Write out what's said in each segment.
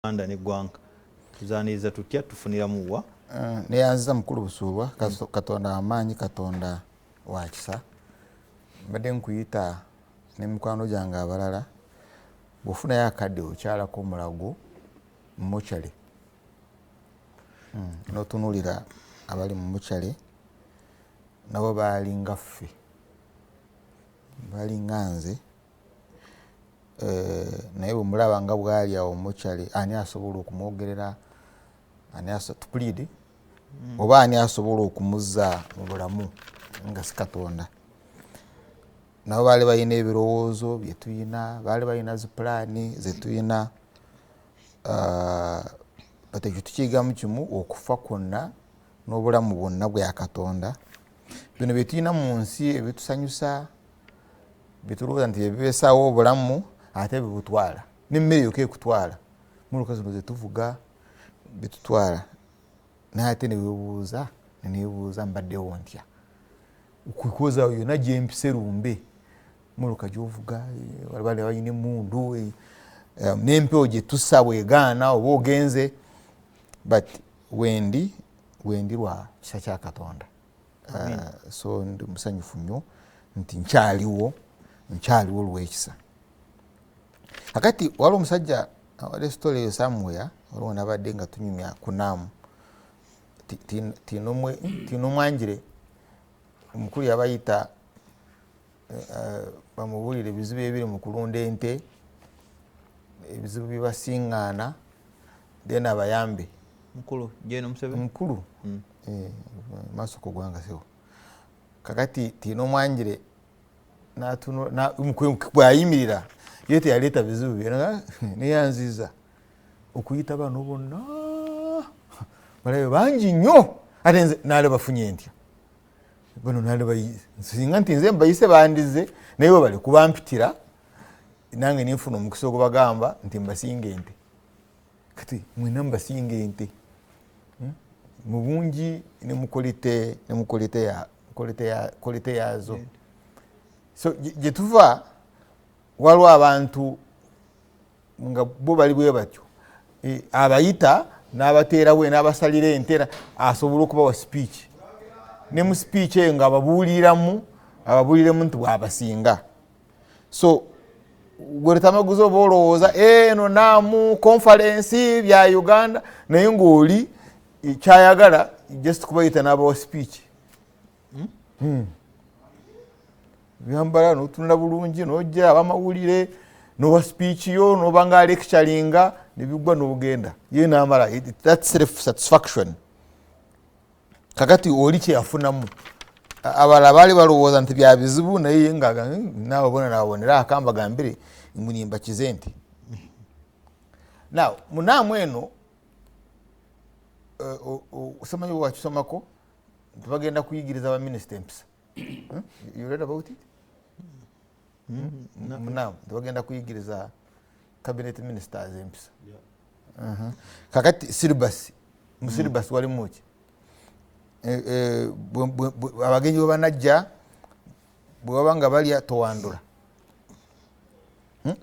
Uganda ne gwanga tuzaniriza tutya tufunira muwa neyanziza mukulu busuubwa katonda amaanyi katonda wa kisa mbadde nkuyita ne mikwano gyange abalala bw'ofunayo akadde okyalako omulago mumukyale n'otunuulira abali mumukyale nabo baalinga ffe baalinga nze naye bwe mulaba nga bwali awo mumukyale ani asobola okumwogerera ani tupulide oba ani asobola okumuzza mu bulamu nga si Katonda. Nabo baali balina ebirowoozo bye tulina, baali balina zipulaani ze tulina, bati ekyo tukiyigamu kimu okufa kwonna n'obulamu bwonna bwa Katonda. Bino bye tulina mu nsi ebitusanyusa bye tulowooza nti ebibeesaawo obulamu ate bibutwala n'emmere yokka ekutwala muluka zino ze tuvuga bitutwala naye ate neweebuuza mbaddewo ntya okukoza yonna gye mpise lumbe muluka gy'ovuga bali balina emmundu n'empewo gye tussa bwegaana oba ogenze but wendi lwa kisa kya Katonda. So ndi musanyufu nnyo nti nkyaliwo olw'ekisa. Kakati waliwo omusajja wali story eyo somewhere waliwo nabadde nga tunyumya kunaamu tino mwanjire omukulu yabayita bamubuulire ebizibu ebiri mu kulunda ente ebizibu bibasiŋŋaana then abayambe mukulu maaso ko gwanga sewo. Kakati tino mwanjire bwayimirira ye teyaleeta bizibu byonna neyanziza okuyita bano bonna balabe bangi nnyo ate nze naale bafunye ntya bano naale singa nti nze mbayise bandize naye bwe bali kubampitira nange ninfuna omukisa ogubagamba nti mbasinga ente. Kati mwena mubasinga ente mu bungi ne mu kolite yaazo. So gye tuva waliwo abantu nga bo bali bwe batyo abayita n'abateerawo n'abasalira entera asobola okubawa speech ne mu speech eyo nga ababuuliremu nti bwabasinga. So gwe tamaguzi oba olowooza eno naamu conference bya Uganda naye ng'oli kyayagala just kubayita n'abawa speech byambala n'otunula bulungi n'ojja abamawulire n'owa speech yo n'oba nga lecturinga nebigwa n'ogenda ye n'amala. That's self satisfaction. Kakati oli kye yafunamu abala baali balowooza nti bya bizibu naye ye ngaga naawe bona naabonera akamba gambire munimba kizenti. Now munaamu eno osamanyi wakisomako tubagenda kuyigiriza baminista empisa. You read about it? Munaamu tubagenda kuyigiriza cabinet ministers empisa. Kakati syllabus mu syllabus walimu ki abagenyi bwe banajja bwe baba nga balya towandula.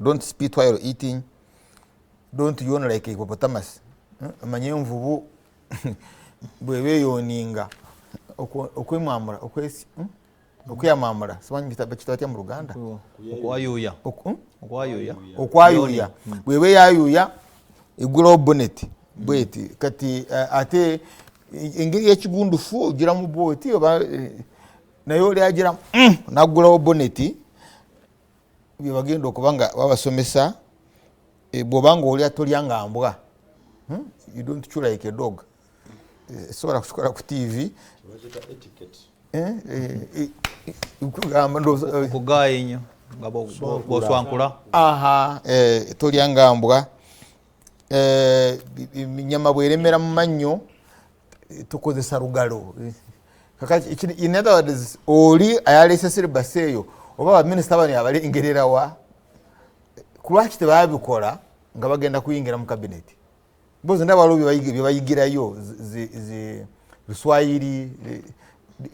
Don't spit while eating. Don't yawn like a hippopotamus. Amanye envubu bwe beeyoninga okwemwamula okweyamamula simanyi kitaba mu Luganda okwayuuya bwe beeyayuuya egulawo bonnet bweti. Kati ate engeri y'ekigundufu ogiramu bwoti oba naye oli agira naggulawo bonnet bye bagenda okuba nga babasomesa bw'oba nga olya tolya nga mbwa. You don't chew like a dog. Sobola kukola ku TV okugayinya nga boswankula tolya nga mbwa. Ennyama bweremera mu mannyo tukozesa lugalo. In other words oli ayaleese syllabus eyo oba baminisita bano yabalengererawa ku lwaki tebabikola nga bagenda kuyingira mu kabineti. Mbozi ndaba waliwo bye bayigirayo Luswayiri.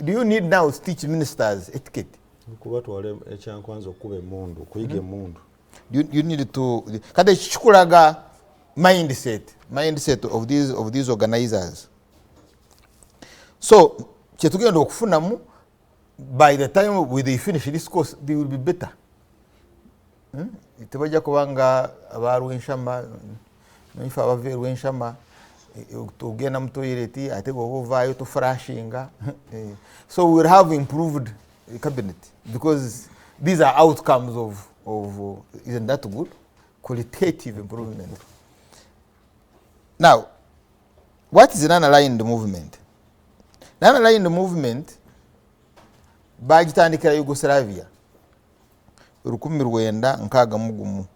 Do you need now to teach ministers etiquette? Kuba twale ekyankwanza okuba emmundu kuyiga emmundu. You need to kade kikulaga mindset of these organizers. So kyetugenda okufunamu, by the time they finish this course they will be better. Tebajja kubanga abarwenshama nifa abave rwenshama tugenda mu toilet ate govaayo to frashinga. So we will have improved cabinet because these are outcomes of isn't that good? Qualitative improvement. Now, what is an unaligned movement? An unaligned movement bagitandikira Yugoslavia 1961